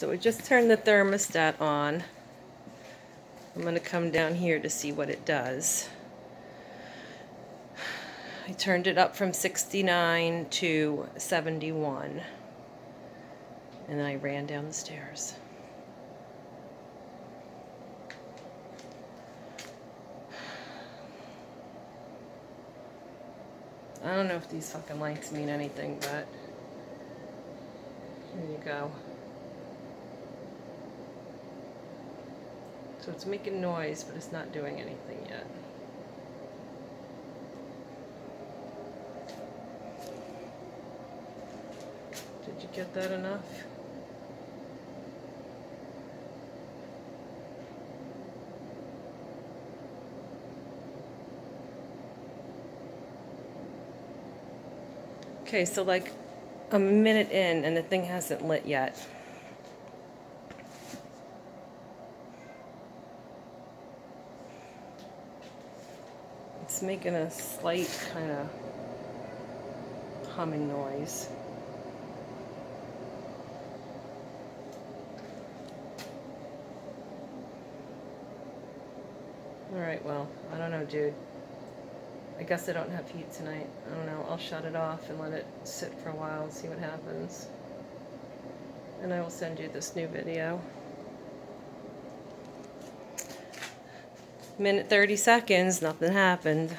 So we just turned the thermostat on. I'm going to come down here to see what it does. I turned it up from 69 to 71. And then I ran down the stairs. I don't know if these fucking lights mean anything, but here you go. So it's making noise, but it's not doing anything yet. Did you get that enough? Okay, so like a minute in and the thing hasn't lit yet. It's making a slight kind of humming noise. Alright, well, I don't know, dude. I guess I don't have heat tonight. I don't know. I'll shut it off and let it sit for a while and see what happens. And I will send you this new video. Minute 30 seconds, nothing happened.